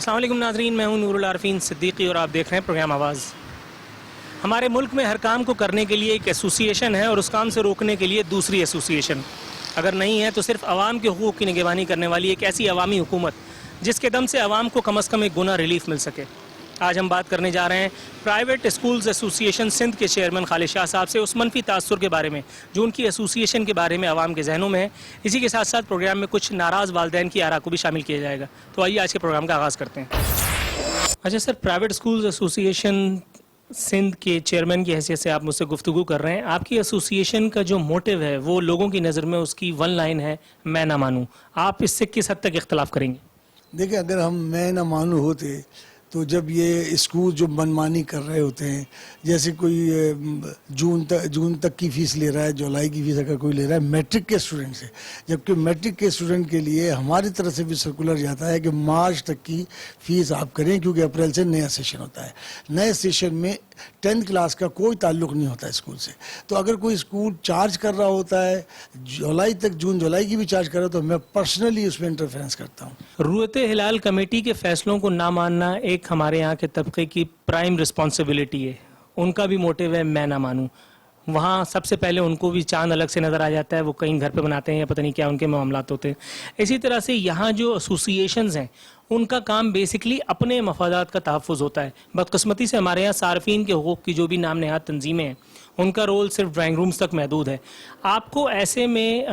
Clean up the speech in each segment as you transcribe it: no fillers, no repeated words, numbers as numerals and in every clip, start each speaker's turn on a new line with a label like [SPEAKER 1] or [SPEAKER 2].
[SPEAKER 1] अस्सलाम वालेकुम नाज़रीन, मैं हूं नूरुल आरफीन सिद्दीकी और आप देख रहे हैं प्रोग्राम आवाज़। हमारे मुल्क में हर काम को करने के लिए एक एसोसिएशन है और उस काम से रोकने के लिए दूसरी एसोसिएशन। अगर नहीं है तो सिर्फ आवाम के हुकूक़ की निगरानी करने वाली एक ऐसी अवामी हुकूमत जिसके दम से आवाम को कम अज़ कम एक गुना रिलीफ मिल सके। आज हम बात करने जा रहे हैं प्राइवेट स्कूल्स एसोसिएशन सिंध के चेयरमैन खालिद शाह साहब से उस मनफी तासुर के बारे में जो उनकी एसोसिएशन के बारे में आवाम के जहनों में है। इसी के साथ साथ प्रोग्राम में कुछ नाराज़ वालिदैन की आरा को भी शामिल किया जाएगा। तो आइए आज के प्रोग्राम का आगाज़ करते हैं। अच्छा sir, private schools association Sindh के चेयरमैन की हैसियत से आप मुझसे गुफ्तगू कर रहे हैं। आपकी एसोसिएशन का जो मोटिव है वो लोगों की नज़र में उसकी वन लाइन है, मैं ना मानूँ। आप इससे किस हद तक इख्तलाफ करेंगे?
[SPEAKER 2] देखिए, अगर हम मैं ना मानू होते तो जब ये स्कूल जो मनमानी कर रहे होते हैं, जैसे कोई जून तक की फ़ीस ले रहा है, जुलाई की फ़ीस अगर कोई ले रहा है मैट्रिक के स्टूडेंट से, जबकि मैट्रिक के स्टूडेंट के लिए हमारी तरफ से भी सर्कुलर जाता है कि मार्च तक की फ़ीस आप करें, क्योंकि अप्रैल से नया सेशन होता है। नए सेशन में 10th क्लास का कोई ताल्लुक़ नहीं होता स्कूल से। तो अगर कोई स्कूल चार्ज कर रहा होता है जुलाई तक, जून जुलाई की भी चार्ज कर रहा है, तो मैं पर्सनली उसमें इंटरफेरेंस करता हूँ।
[SPEAKER 1] रूयते हिलाल कमेटी के फैसलों को ना मानना एक हमारे यहाँ के तबके की प्राइम रिस्पॉन्सिबिलिटी है। उनका भी मोटिव है मैं ना मानूँ। वहाँ सबसे पहले उनको भी चांद अलग से नज़र आ जाता है, वो कहीं घर पे बनाते हैं या पता नहीं क्या उनके मामलात होते हैं। इसी तरह से यहाँ जो एसोसिएशंस हैं उनका काम बेसिकली अपने मफादात का तहफ़्फ़ुज़ होता है। बदकिस्मती से हमारे यहाँ सार्फिन के हुकूक़ की जो भी नाम नहाद तंजीमें हैं उनका रोल सिर्फ ड्राइंग रूम्स तक महदूद है। आपको ऐसे में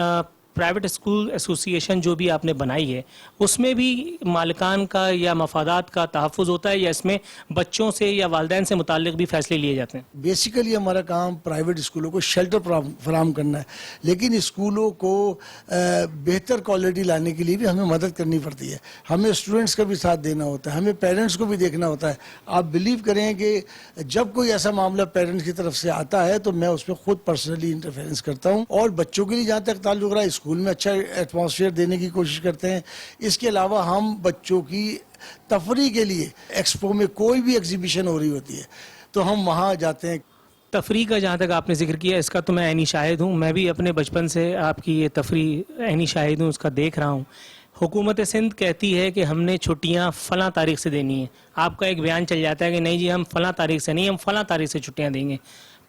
[SPEAKER 1] प्राइवेट स्कूल एसोसिएशन जो भी आपने बनाई है उसमें भी मालिकान का या मफादात का तहफ़्फ़ुज़ होता है या इसमें बच्चों से या वालिदैन से मुताल्लिक़ भी फ़ैसले लिए जाते हैं?
[SPEAKER 2] बेसिकली हमारा काम प्राइवेट स्कूलों को शेल्टर फराहम करना है, लेकिन स्कूलों को बेहतर क्वालिटी लाने के लिए भी हमें मदद करनी पड़ती है। हमें स्टूडेंट्स का भी साथ देना होता है, हमें पेरेंट्स को भी देखना होता है। आप बिलीव करें कि जब कोई ऐसा मामला पेरेंट्स की तरफ से आता है तो मैं उसमें खुद पर्सनली इंटरफेरेंस करता हूँ और बच्चों के लिए जहाँ तक ताल्लुक़ रहा है स्कूल में अच्छा एटमॉस्फेयर देने की कोशिश करते हैं। इसके अलावा हम बच्चों की तफरी के लिए एक्सपो में कोई भी एग्जीबिशन हो रही होती है तो हम वहाँ जाते हैं।
[SPEAKER 1] तफरी का जहाँ तक आपने जिक्र किया इसका तो मैं ऐनी शाहिद हूँ। मैं भी अपने बचपन से आपकी ये तफरी ऐनी शाहिद हूँ, उसका देख रहा हूँ। हुकूमत सिंध कहती है कि हमने छुट्टियाँ फ़लाँ तारीख से देनी है। आपका एक बयान चल जाता है कि नहीं जी हम फ़लाँ तारीख से नहीं, हम फ़लाँ तारीख से छुट्टियाँ देंगे।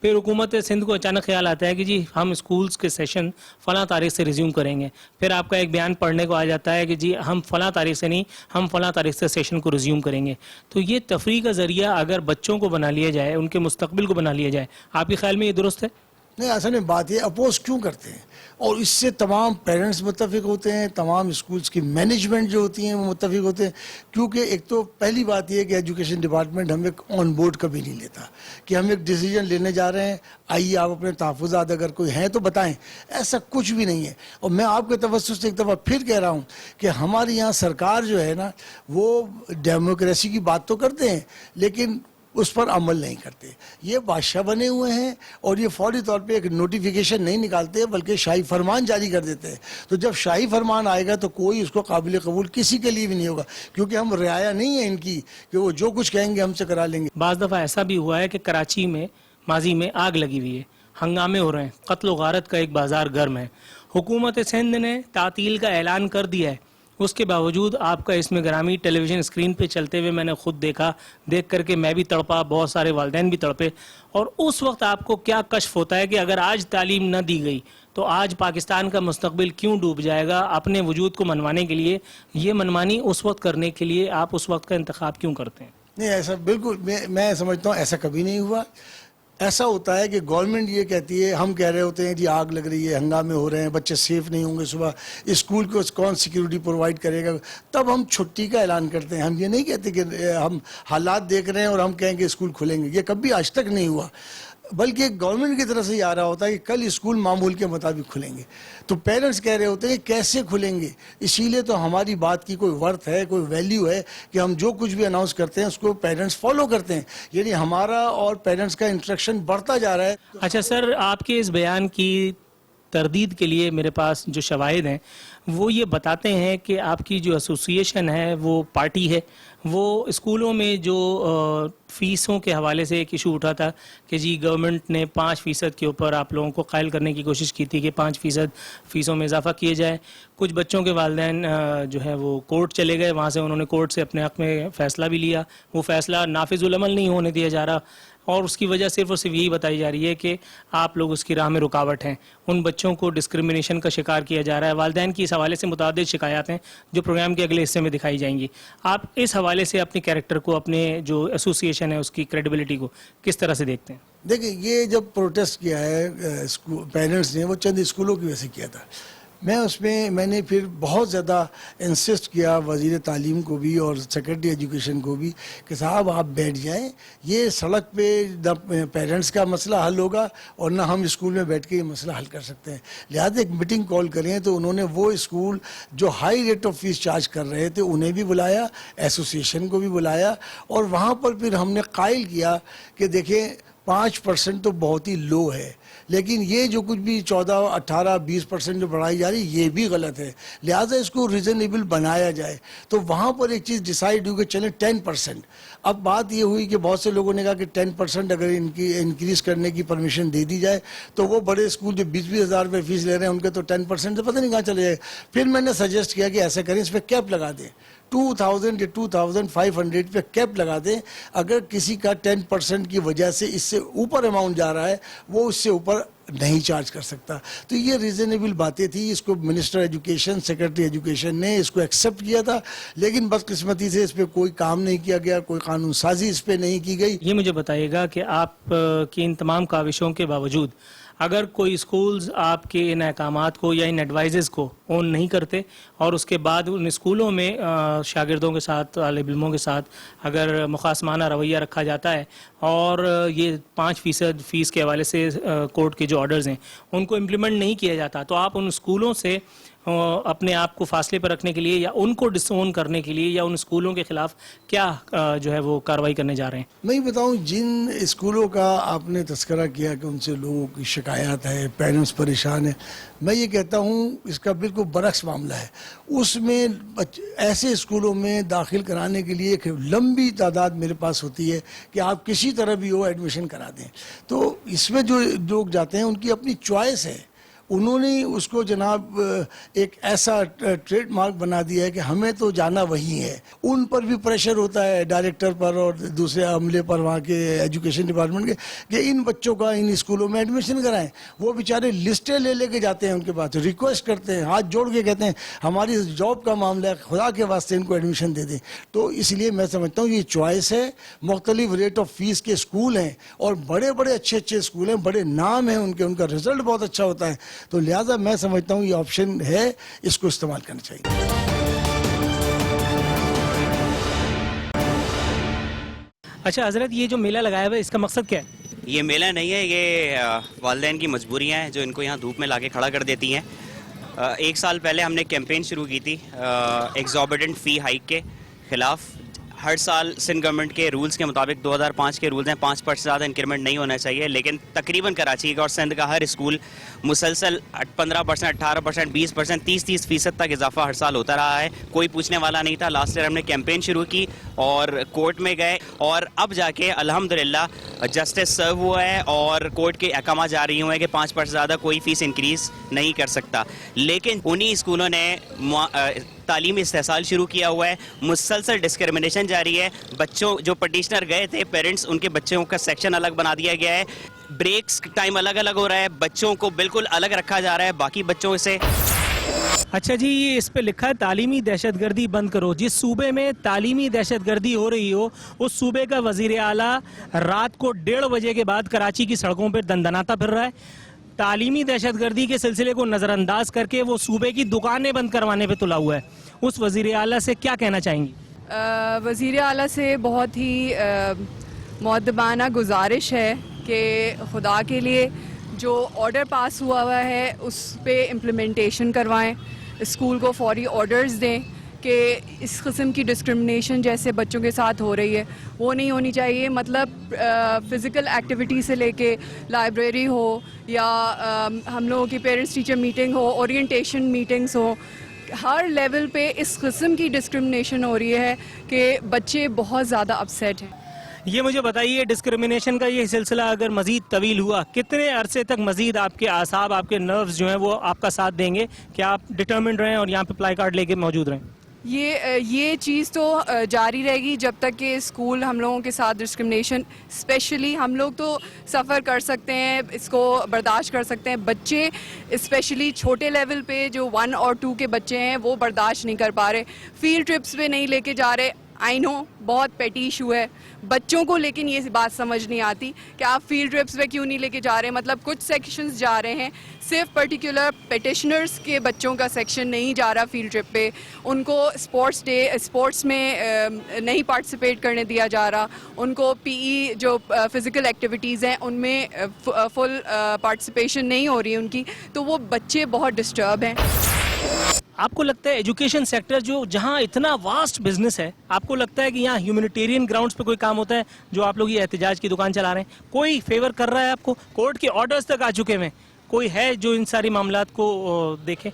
[SPEAKER 1] फिर हुकूमत सिंध को अचानक ख्याल आता है कि जी हम स्कूल्स के सेशन फ़लाँ तारीख से रिज्यूम करेंगे। फिर आपका एक बयान पढ़ने को आ जाता है कि जी हम फ़लाँ तारीख से नहीं, हम फ़लाँ तारीख से सेशन को रिज्यूम करेंगे। तो ये तफरी का ज़रिया अगर बच्चों को बना लिया जाए, उनके मुस्तकबिल को बना लिया जाए, आपके ख्याल में ये दुरुस्त है?
[SPEAKER 2] नहीं, असल में बात ये अपोज क्यों करते हैं, और इससे तमाम पेरेंट्स मुत्तफिक होते हैं, तमाम स्कूल्स की मैनेजमेंट जो होती हैं वो मुत्तफिक होते हैं। क्योंकि एक तो पहली बात ये है कि एजुकेशन डिपार्टमेंट हमें ऑन बोर्ड कभी नहीं लेता कि हम एक डिसीजन लेने जा रहे हैं, आइए आप अपने तहफ़्फ़ुज़ात अगर कोई हैं तो बताएं। ऐसा कुछ भी नहीं है। और मैं आपके तवज्जुह से एक दफ़ा फिर कह रहा हूँ कि हमारे यहाँ सरकार जो है ना वो डेमोक्रेसी की बात तो करते हैं लेकिन उस पर अमल नहीं करते। ये बादशाह बने हुए हैं और ये फौरी तौर पे एक नोटिफिकेशन नहीं निकालते बल्कि शाही फरमान जारी कर देते हैं। तो जब शाही फरमान आएगा तो कोई उसको काबिल कबूल किसी के लिए भी नहीं होगा, क्योंकि हम रियाया नहीं है इनकी कि वो जो कुछ कहेंगे हमसे करा लेंगे।
[SPEAKER 1] बाज़ दफ़ा ऐसा भी हुआ है कि कराची में माजी में आग लगी हुई है, हंगामे हो रहे हैं, कत्ल व गारत का एक बाज़ार गर्म है। हुकूमत सिंध ने तातील का ऐलान कर दिया है, उसके बावजूद आपका इसमें ग्रामी टेलीविज़न स्क्रीन पे चलते हुए मैंने खुद देखा। देख करके मैं भी तड़पा, बहुत सारे वालिदैन भी तड़पे। और उस वक्त आपको क्या कश्फ होता है कि अगर आज तालीम न दी गई तो आज पाकिस्तान का मुस्तकबिल क्यों डूब जाएगा। अपने वजूद को मनवाने के लिए, ये मनमानी उस वक्त करने के लिए आप उस वक्त का इंतखाब क्यों करते हैं?
[SPEAKER 2] नहीं, ऐसा बिल्कुल मैं समझता हूँ ऐसा कभी नहीं हुआ। ऐसा होता है कि गवर्नमेंट ये कहती है, हम कह रहे होते हैं जी आग लग रही है, हंगामे हो रहे हैं, बच्चे सेफ नहीं होंगे, सुबह स्कूल को कौन सिक्योरिटी प्रोवाइड करेगा, तब हम छुट्टी का ऐलान करते हैं। हम ये नहीं कहते कि हम हालात देख रहे हैं और हम कहेंगे स्कूल खुलेंगे। ये कभी आज तक नहीं हुआ, बल्कि गवर्नमेंट की तरफ से ये आ रहा होता है कि कल स्कूल मामूल के मुताबिक खुलेंगे। तो पेरेंट्स कह रहे होते हैं कैसे खुलेंगे। इसीलिए तो हमारी बात की कोई वर्थ है, कोई वैल्यू है कि हम जो कुछ भी अनाउंस करते हैं उसको पेरेंट्स फॉलो करते हैं। यानी हमारा और पेरेंट्स का इंटरेक्शन बढ़ता जा रहा है।
[SPEAKER 1] अच्छा सर, आपके इस बयान की तरदीद के लिए मेरे पास जो शवाहिद हैं वो ये बताते हैं कि आपकी जो एसोसिएशन है वो पार्टी है। वो स्कूलों में जो फ़ीसों के हवाले से एक इशू उठा था कि जी गवर्नमेंट ने 5% के ऊपर आप लोगों को कायल करने की कोशिश की थी कि 5% फ़ीसों में इजाफा किए जाए। कुछ बच्चों के वालिदैन जो है वो कोर्ट चले गए, वहाँ से उन्होंने कोर्ट से अपने हक़ में फ़ैसला भी लिया। वो फ़ैसला नाफिज़ुल अमल नहीं होने दिया जा रहा और उसकी वजह सिर्फ और सिर्फ यही बताई जा रही है कि आप लोग उसकी राह में रुकावट हैं। उन बच्चों को डिस्क्रिमिनेशन का शिकार किया जा रहा है। वालिदैन की इस हवाले से मुतअद्दिद शिकायत हैं जो प्रोग्राम के अगले हिस्से में दिखाई जाएंगी। आप इस हवाले से अपने कैरेक्टर को, अपने जो एसोसिएशन है उसकी क्रेडिबिलिटी को किस तरह से देखते हैं?
[SPEAKER 2] देखिए, ये जब प्रोटेस्ट किया है पेरेंट्स ने, वो चंद स्कूलों की वजह से किया था। मैंने फिर बहुत ज़्यादा इंसिस्ट किया वज़ीर तालीम को भी और सेक्रेटरी एजुकेशन को भी कि साहब आप बैठ जाएं, ये सड़क पे न पेरेंट्स का मसला हल होगा और ना हम स्कूल में बैठ के ये मसला हल कर सकते हैं। लिहाजा एक मीटिंग कॉल करें। तो उन्होंने वो स्कूल जो high rate of fees charge कर रहे थे उन्हें भी बुलाया, एसोसिएशन को भी बुलाया और वहाँ पर फिर हमने कायल किया कि देखें 5% तो बहुत ही लो है, लेकिन ये जो कुछ भी 14, 18, 20% जो बढ़ाई जा रही है ये भी गलत है। लिहाजा इसको रीज़नेबल बनाया जाए। तो वहाँ पर एक चीज़ डिसाइड हुई कि चले 10%। अब बात ये हुई कि बहुत से लोगों ने कहा कि 10% अगर इनकी इंक्रीज़ करने की परमिशन दे दी जाए तो वो बड़े स्कूल जो 20-20 हज़ार रुपये फीस ले रहे हैं उनके तो 10% से पता नहीं कहाँ चले जाए। फिर मैंने सजेस्ट किया कि ऐसा करें, इस पर कैप लगा दें, 2000 या 2500 पे कैप लगा दें। अगर किसी का 10% की वजह से इससे ऊपर अमाउंट जा रहा है वो उससे ऊपर नहीं चार्ज कर सकता। तो ये रीज़नेबल बातें थी। इसको मिनिस्टर एजुकेशन, सेक्रेटरी एजुकेशन ने इसको एक्सेप्ट किया था, लेकिन बदकिस्मती से इस पर कोई काम नहीं किया गया, कोई कानून साजी इस पर नहीं की गई।
[SPEAKER 1] ये मुझे बताइएगा कि आप की इन तमाम काविशों के बावजूद अगर कोई स्कूल्स आपके इन अहकामात को या इन एडवाइजेज़ को ऑन नहीं करते और उसके बाद उन स्कूलों में शागिर्दों के साथ, तालिब इल्मों के साथ अगर मुखासमाना रवैया रखा जाता है और ये 5% फ़ीस के हवाले से कोर्ट के जो ऑर्डर्स हैं उनको इम्प्लीमेंट नहीं किया जाता, तो आप उन स्कूलों से अपने आप को फासले पर रखने के लिए या उनको डिसोन करने के लिए या उन स्कूलों के खिलाफ क्या जो है वो कार्रवाई करने जा रहे हैं?
[SPEAKER 2] मैं बताऊं, जिन स्कूलों का आपने तस्करा किया कि उनसे लोगों की शिकायत है, पेरेंट्स परेशान है, मैं ये कहता हूं इसका बिल्कुल बरक्स मामला है। उसमें ऐसे स्कूलों में दाखिल कराने के लिए एक लंबी तादाद मेरे पास होती है कि आप किसी तरह भी हो एडमिशन करा दें। तो इसमें जो लोग जाते हैं उनकी अपनी चॉइस है। उन्होंने उसको जनाब एक ऐसा ट्रेडमार्क बना दिया है कि हमें तो जाना वही है। उन पर भी प्रेशर होता है, डायरेक्टर पर और दूसरे अमले पर, वहाँ के एजुकेशन डिपार्टमेंट के, कि इन बच्चों का इन स्कूलों में एडमिशन कराएं। वो बेचारे लिस्टें ले लेके जाते हैं उनके पास, रिक्वेस्ट करते हैं, हाथ जोड़ के कहते हैं हमारी जॉब का मामला है, खुदा के वास्ते इनको एडमिशन दे दें। तो इसलिए मैं समझता हूँ ये चॉइस है। मुख्तलिफ रेट ऑफ फीस के स्कूल हैं और बड़े बड़े अच्छे स्कूल हैं, बड़े नाम हैं उनके, उनका रिजल्ट बहुत अच्छा होता है। तो लिहाजा मैं समझता हूँ ये ऑप्शन है, इसको इस्तेमाल करना चाहिए।
[SPEAKER 3] अच्छा हजरत, ये जो मेला लगाया हुआ है इसका मकसद क्या है?
[SPEAKER 4] ये मेला नहीं है, ये वालिदैन की मजबूरियाँ हैं जो इनको यहाँ धूप में लाके खड़ा कर देती हैं। 1 साल पहले हमने कैंपेन शुरू की थी एग्जॉर्बिटेंट फ़ी हाइक के ख़िलाफ़। हर साल सिंध गवर्नमेंट के रूल्स के मुताबिक 2005 के रूल्स हैं 5% से ज़्यादा इंक्रीमेंट नहीं होना चाहिए, लेकिन तकरीबन कराची का और सिंध का हर स्कूल मुसलसल 15%, 18%, 20%, 30% तक इजाफा हर साल होता रहा है। कोई पूछने वाला नहीं था। लास्ट ईयर हमने कैंपेन शुरू की और कोर्ट में गए और अब जाके अल्हम्दुलिल्लाह जस्टिस सर्व हुआ है और कोर्ट के अहकाम जारी हुए हैं कि 5% से ज़्यादा कोई फ़ीस इंक्रीज़ नहीं कर सकता। लेकिन उन्हीं स्कूलों ने तालीमी इस्तेहसाल शुरू किया हुआ है, मुसलसल डिस्क्रिमिनेशन जारी है। बच्चों जो पटिशनर गए थे पेरेंट्स, उनके बच्चों का सेक्शन अलग बना दिया गया है, ब्रेक्स टाइम अलग अलग हो रहा है, बच्चों को बिल्कुल अलग रखा जा रहा है बाकी बच्चों से।
[SPEAKER 3] अच्छा जी, ये इस पे लिखा है तालीमी दहशतगर्दी बंद करो। जिस सूबे में तालीमी दहशतगर्दी हो रही हो उस सूबे का वजीर आला रात को 1:30 बजे के बाद कराची की सड़कों पर दंदनाता फिर रहा है। तालीमी दहशतगर्दी के सिलसिले को नज़रअंदाज करके वो सूबे की दुकानें बंद करवाने पे तुला हुआ है। उस वजीर आला से क्या कहना चाहेंगी?
[SPEAKER 5] वजीर आला से बहुत ही मुअद्दबाना गुजारिश है कि खुदा के लिए जो ऑर्डर पास हुआ है उस पे इम्प्लीमेंटेशन करवाएं, स्कूल को फौरी ऑर्डर्स दें कि इस किस्म की डिस्क्रिमिनेशन जैसे बच्चों के साथ हो रही है वो नहीं होनी चाहिए। मतलब फ़िज़िकल एक्टिविटी से लेके लाइब्रेरी हो या हम लोगों की पेरेंट्स टीचर मीटिंग हो, ओरिएंटेशन मीटिंग्स हो, हर लेवल पे इस किस्म की डिस्क्रिमिनेशन हो रही है कि बच्चे बहुत ज़्यादा अपसेट हैं।
[SPEAKER 3] ये मुझे बताइए, डिस्क्रिमिनेशन का ये सिलसिला अगर मजीद तवील हुआ, कितने अरसे तक मजीद आपके आसाब, आपके नर्व्स जो हैं वो आपका साथ देंगे कि आप डिटर्मिन्ड रहें और यहाँ पे प्लाई कार्ड लेके मौजूद रहें?
[SPEAKER 5] ये चीज़ तो जारी रहेगी जब तक कि स्कूल हम लोगों के साथ डिस्क्रिमिनेशन, स्पेशली हम लोग तो सफ़र कर सकते हैं, इसको बर्दाश्त कर सकते हैं, बच्चे स्पेशली छोटे लेवल पे जो 1 और 2 के बच्चे हैं वो बर्दाश्त नहीं कर पा रहे, फील्ड ट्रिप्स पे नहीं लेके जा रहे। आई नो बहुत पेटी इशू है बच्चों को, लेकिन ये बात समझ नहीं आती कि आप फील्ड ट्रिप्स पे क्यों नहीं लेके जा रहे हैं। मतलब कुछ सेक्शंस जा रहे हैं, सिर्फ पर्टिकुलर पेटिशनर्स के बच्चों का सेक्शन नहीं जा रहा फील्ड ट्रिप पे, उनको स्पोर्ट्स में नहीं पार्टिसिपेट करने दिया जा रहा, उनको पीई जो फिज़िकल एक्टिविटीज़ हैं उनमें फुल पार्टिसिपेशन नहीं हो रही उनकी, तो वो बच्चे बहुत डिस्टर्ब हैं।
[SPEAKER 3] आपको लगता है एजुकेशन सेक्टर जो जहाँ इतना वास्ट बिजनेस है, आपको लगता है कि यहाँ ह्यूमैनिटेरियन ग्राउंड्स पे कोई काम होता है? जो आप लोग ये एहतजाज की दुकान चला रहे हैं, कोई फेवर कर रहा है आपको? कोर्ट के ऑर्डर्स तक आ चुके हैं, कोई है जो इन सारी मामलात को देखे?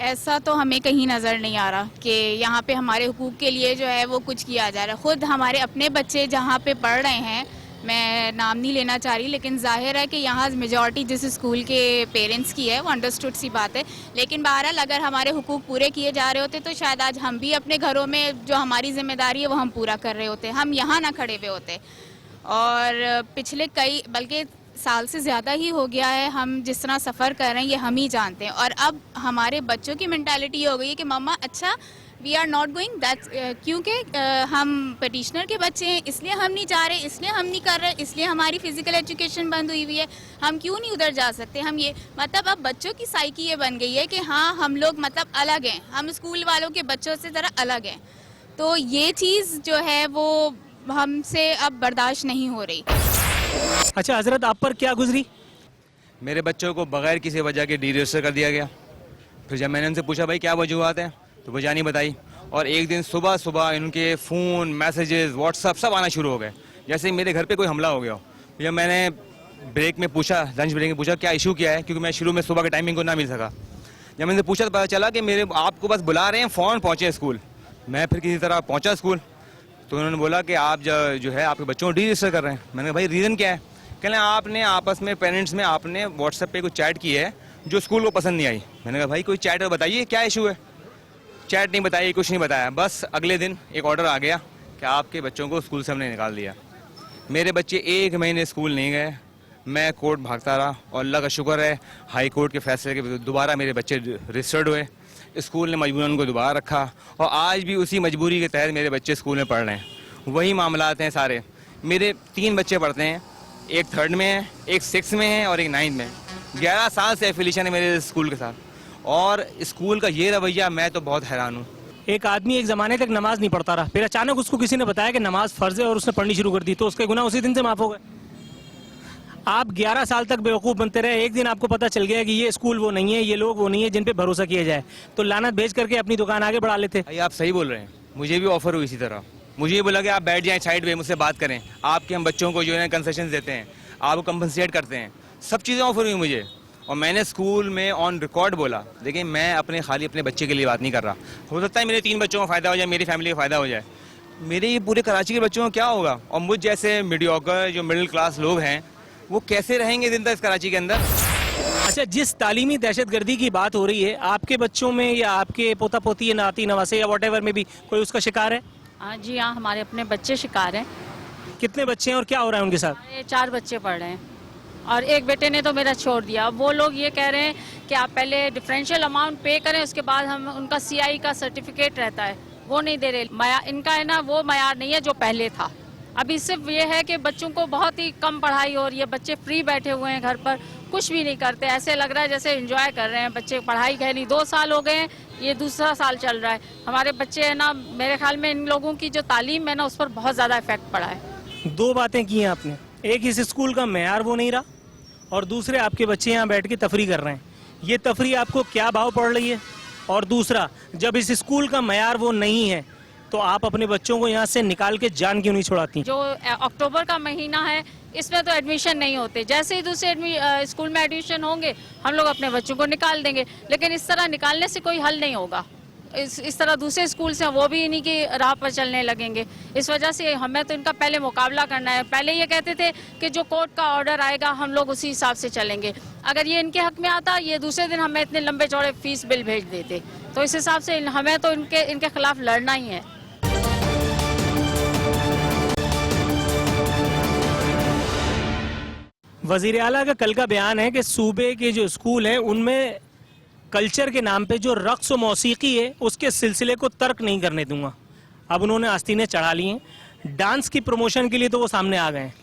[SPEAKER 6] ऐसा तो हमें कहीं नज़र नहीं आ रहा कि यहाँ पे हमारे हुकूक के लिए जो है वो कुछ किया जा रहा है। खुद हमारे अपने बच्चे जहाँ पे पढ़ रहे हैं, मैं नाम नहीं लेना चाह रही, लेकिन जाहिर है कि यहाँ मेजॉरिटी जिस स्कूल के पेरेंट्स की है वो अंडरस्टूड सी बात है, लेकिन बहरहाल अगर हमारे हुकूक पूरे किए जा रहे होते तो शायद आज हम भी अपने घरों में जो हमारी जिम्मेदारी है वो हम पूरा कर रहे होते, हम यहाँ ना खड़े हुए होते। और पिछले कई बल्कि साल से ज़्यादा ही हो गया है हम जिस तरह सफ़र कर रहे हैं ये हम ही जानते हैं, और अब हमारे बच्चों की मेंटालिटी हो गई है कि मम्मा अच्छा we are not going that's, क्योंकि हम पटिशनर के बच्चे हैं इसलिए हम नहीं जा रहे, इसलिए हम नहीं कर रहे, इसलिए हमारी फ़िज़िकल एजुकेशन बंद हुई हुई है, हम क्यों नहीं उधर जा सकते। हम ये मतलब अब बच्चों की साइकी ये बन गई है कि हाँ हम लोग मतलब अलग हैं, हम स्कूल वालों के बच्चों से ज़रा अलग हैं, तो ये चीज़ जो है वो हमसे अब बर्दाश्त नहीं हो रही।
[SPEAKER 3] अच्छा हजरत, आप पर क्या गुजरी?
[SPEAKER 7] मेरे बच्चों को बगैर किसी वजह के डी रजिस्टर कर दिया गया। फिर जब मैंने उनसे पूछा भाई क्या वजूहत है, तो वजह नहीं बताई, और एक दिन सुबह सुबह इनके फ़ोन मैसेजेस व्हाट्सअप सब आना शुरू हो गए, जैसे मेरे घर पे कोई हमला हो गया हो। जब मैंने ब्रेक में पूछा, लंच ब्रेक में पूछा क्या इशू क्या है, क्योंकि मैं शुरू में सुबह के टाइमिंग को ना मिल सका, जब मैंने पूछा तो पता चला कि मेरे आपको बस बुला रहे हैं, फ़ौरन पहुँचे स्कूल। मैं फिर किसी तरह पहुँचा स्कूल, तो उन्होंने बोला कि आप जो है आपके बच्चों को डी रजिस्टर कर रहे हैं। मैंने कहा भाई रीज़न क्या है? कहना आपने आपस में पेरेंट्स में आपने व्हाट्सएप पे कुछ चैट की है जो स्कूल को पसंद नहीं आई। मैंने कहा भाई कोई चैट बताइए क्या इशू है। चैट नहीं बताई, कुछ नहीं बताया, बस अगले दिन एक ऑर्डर आ गया कि आपके बच्चों को स्कूल से हमने निकाल दिया। मेरे बच्चे 1 महीने स्कूल नहीं गए, मैं कोर्ट भागता रहा, और अल्लाह का शुक्र है हाई कोर्ट के फैसले के दोबारा मेरे बच्चे रजिस्टर्ड हुए, स्कूल ने मजबूरन उनको दोबारा रखा, और आज भी उसी मजबूरी के तहत मेरे बच्चे स्कूल में पढ़ रहे हैं। वही मामलात हैं सारे। मेरे 3 बच्चे पढ़ते हैं, एक 3rd में है, एक 6th में है और एक 9th में। 11 साल से एफिलिएशन है मेरे स्कूल के साथ, और स्कूल का ये रवैया मैं तो बहुत हैरान हूँ।
[SPEAKER 3] एक आदमी एक ज़माने तक नमाज नहीं पढ़ता रहा, फिर अचानक उसको किसी ने बताया कि नमाज फ़र्ज़ है और उसने पढ़नी शुरू कर दी, तो उसके गुनाह उसी दिन से माफ़ हो गए। आप 11 साल तक बेवकूफ़ बनते रहे, एक दिन आपको पता चल गया कि ये स्कूल वो नहीं है, ये लोग वो नहीं है जिन पे भरोसा किया जाए, तो लानत भेज करके अपनी दुकान आगे बढ़ा लेते।
[SPEAKER 7] भाई आप सही बोल रहे हैं, मुझे भी ऑफर हुई इसी तरह। मुझे ये बोला कि आप बैठ जाएं साइड पे, मुझसे बात करें, आपके हम बच्चों को जो है कंसेशन देते हैं, आपको कंपनसेट करते हैं, सब चीज़ें ऑफर हुई मुझे। और मैंने स्कूल में ऑन रिकॉर्ड बोला, देखिए मैं अपने बच्चे के लिए बात नहीं कर रहा। हो सकता है मेरे 3 बच्चों का फ़ायदा हो जाए, मेरी फैमिली का फ़ायदा हो जाए, मेरे ये पूरे कराची के बच्चों का क्या होगा? और मुझ जैसे मीडियोकर जो मिडिल क्लास लोग हैं वो कैसे रहेंगे जिंदा इस कराची के अंदर?
[SPEAKER 3] अच्छा, जिस तालीमी दहशतगर्दी की बात हो रही है, आपके बच्चों में या आपके पोता पोती या नाती नवासे या वॉटेवर में भी कोई उसका शिकार है?
[SPEAKER 8] हाँ जी, हाँ हमारे अपने बच्चे शिकार हैं।
[SPEAKER 3] कितने बच्चे हैं और क्या हो रहा है उनके साथ?
[SPEAKER 8] हमारे 4 बच्चे पढ़ रहे हैं, और एक बेटे ने तो मेरा छोड़ दिया। वो लोग ये कह रहे हैं कि आप पहले डिफरेंशियल अमाउंट पे करें, उसके बाद हम उनका CI का सर्टिफिकेट रहता है वो नहीं दे रहे। इनका है ना वो मयार नहीं है जो पहले था। अभी सिर्फ ये है कि बच्चों को बहुत ही कम पढ़ाई हो रही है, बच्चे फ्री बैठे हुए हैं घर पर, कुछ भी नहीं करते, ऐसे लग रहा है जैसे एंजॉय कर रहे हैं बच्चे। पढ़ाई है नहीं, 2 साल हो गए हैं, ये दूसरा साल चल रहा है। हमारे बच्चे है ना, मेरे ख्याल में इन लोगों की जो तालीम है ना उस पर बहुत ज़्यादा इफेक्ट पड़ा है।
[SPEAKER 3] 2 बातें की हैं आपने, एक इस स्कूल का मयार वो नहीं रहा, और दूसरे आपके बच्चे यहाँ बैठ के तफरी कर रहे हैं। ये तफरी आपको क्या भाव पड़ रही है?
[SPEAKER 1] और दूसरा, जब इस स्कूल का मयार वो नहीं है तो आप अपने बच्चों को यहाँ से निकाल के जान क्यों नहीं छुड़ाती?
[SPEAKER 8] जो अक्टूबर का महीना है इसमें तो एडमिशन नहीं होते, जैसे ही दूसरे स्कूल में एडमिशन होंगे हम लोग अपने बच्चों को निकाल देंगे, लेकिन इस तरह निकालने से कोई हल नहीं होगा। इस तरह दूसरे स्कूल से वो भी इन्हीं की राह पर चलने लगेंगे। इस वजह से हमें तो इनका पहले मुकाबला करना है। पहले ये कहते थे कि जो कोर्ट का ऑर्डर आएगा हम लोग उसी हिसाब से चलेंगे, अगर ये इनके हक में आता ये दूसरे दिन हमें इतने लंबे चौड़े फीस बिल भेज देते, तो इस हिसाब से हमें तो इनके खिलाफ लड़ना ही है।
[SPEAKER 1] वजीर आला का कल का बयान है कि सूबे के जो स्कूल हैं उनमें कल्चर के नाम पे जो रक्स और मौसीकी है उसके सिलसिले को तर्क नहीं करने दूंगा। अब उन्होंने आस्तीनें चढ़ा ली हैं। डांस की प्रमोशन के लिए तो वो सामने आ गए हैं।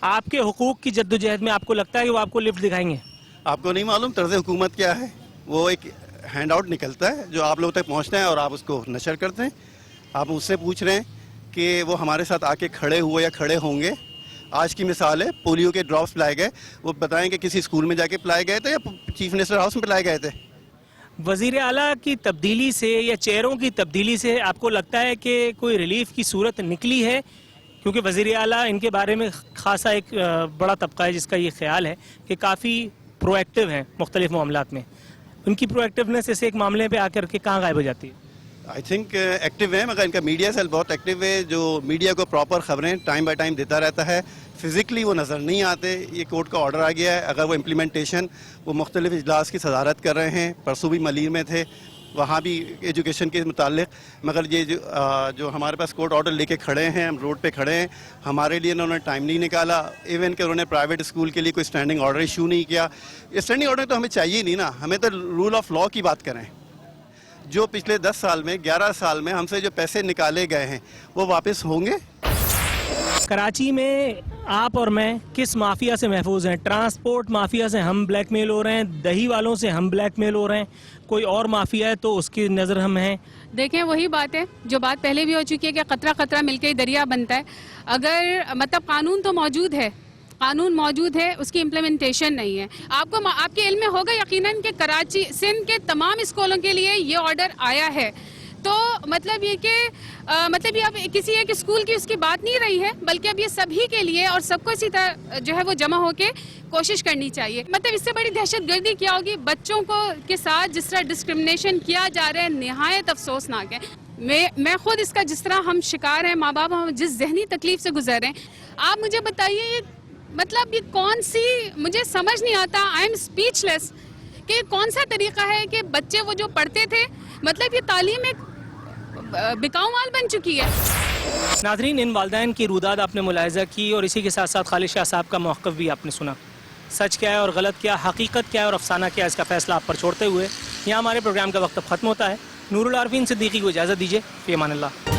[SPEAKER 1] आपके हुकूक की जद्दोजहद में आपको लगता है कि वो आपको लिफ्ट दिखाएंगे?
[SPEAKER 9] आपको नहीं मालूम तर्ज हुकूमत क्या है? वो एक हैंड आउट निकलता है जो आप लोगों तक पहुंचता है और आप उसको नशर करते हैं। आप मुझसे पूछ रहे हैं कि वो हमारे साथ आके खड़े हुए या खड़े होंगे। आज की मिसाल है, पोलियो के ड्रॉप्स पिलाए गए, वो बताएं कि किसी स्कूल में जाके पिलाए गए थे या चीफ मिनिस्टर हाउस में पिलाए गए थे।
[SPEAKER 1] वजीर आला की तब्दीली से या चेहरों की तब्दीली से आपको लगता है कि कोई रिलीफ की सूरत निकली है? क्योंकि वजीर आला इनके बारे में खासा एक बड़ा तबका है जिसका ये ख्याल है कि काफ़ी प्रोएक्टिव हैं मुख्तलिफ मामलात में। उनकी प्रोएक्टिवनेस इस एक मामले पे आकर के कहाँ गायब हो जाती है?
[SPEAKER 9] आई थिंक एक्टिव है, मगर इनका मीडिया सेल बहुत एक्टिव है जो मीडिया को प्रॉपर खबरें टाइम बाय टाइम देता रहता है। फिजिकली वो नज़र नहीं आते। ये कोर्ट का ऑर्डर आ गया है, अगर वो इम्प्लीमेंटेशन वो मुख्तलिफ इजलास की सदारत कर रहे हैं। परसों भी मलीर में थे, वहाँ भी एजुकेशन के मुतालिक, मगर ये जो हमारे पास कोर्ट ऑर्डर लेके खड़े हैं, हम रोड पे खड़े हैं, हमारे लिए उन्होंने टाइम नहीं निकाला। इवन कि उन्होंने प्राइवेट स्कूल के लिए कोई स्टैंडिंग ऑर्डर इशू नहीं किया। स्टैंडिंग ऑर्डर तो हमें चाहिए नहीं ना, हमें तो रूल ऑफ लॉ की बात करें। जो पिछले 10 साल में 11 साल में हमसे जो पैसे निकाले गए हैं वो वापस होंगे।
[SPEAKER 1] कराची में आप और मैं किस माफिया से महफूज हैं? ट्रांसपोर्ट माफिया से हम ब्लैकमेल हो रहे हैं, दही वालों से हम ब्लैकमेल हो रहे हैं, कोई और माफिया है तो उसकी नज़र हम हैं?
[SPEAKER 10] देखें, वही बात है जो बात पहले भी हो चुकी है कि कतरा कतरा मिलकर ही दरिया बनता है। अगर मतलब कानून तो मौजूद है, कानून मौजूद है, उसकी इम्प्लीमेंटेशन नहीं है। आपके इल्म में होगा यकीनन कि कराची सिंध के तमाम स्कूलों के लिए ये ऑर्डर आया है। तो मतलब ये कि मतलब ये अब किसी एक स्कूल की उसकी बात नहीं रही है, बल्कि अब ये सभी के लिए और सबको इसी तरह जो है वो जमा होके कोशिश करनी चाहिए। मतलब इससे बड़ी दहशतगर्दी क्या होगी? बच्चों को के साथ जिस तरह डिस्क्रिमिनेशन किया जा रहा है निहायत अफसोसनाक है। मैं खुद इसका जिस तरह हम शिकार हैं, माँ बाप हम जिस जहनी तकलीफ से गुजर रहे हैं, आप मुझे बताइए मतलब ये कौन सी, मुझे समझ नहीं आता। आई एम स्पीचलेस कि कौन सा तरीका है कि बच्चे वो जो पढ़ते थे, मतलब ये तालीम एक बिकाऊ माल बन चुकी है।
[SPEAKER 1] नाज़रीन, इन वालिदैन की रुदाद आपने मुलाहिज़ा की और इसी के साथ साथ खालिद शाह साहब का मौक़िफ़ भी आपने सुना। सच क्या है और गलत क्या, हकीकत क्या है और अफसाना क्या है, इसका फैसला आप पर छोड़ते हुए यहाँ हमारे प्रोग्राम का वक्त ख़त्म होता है। नूरुल आरफीन सिद्दीकी को इजाज़त दीजिए। फ़ी अमान अल्लाह।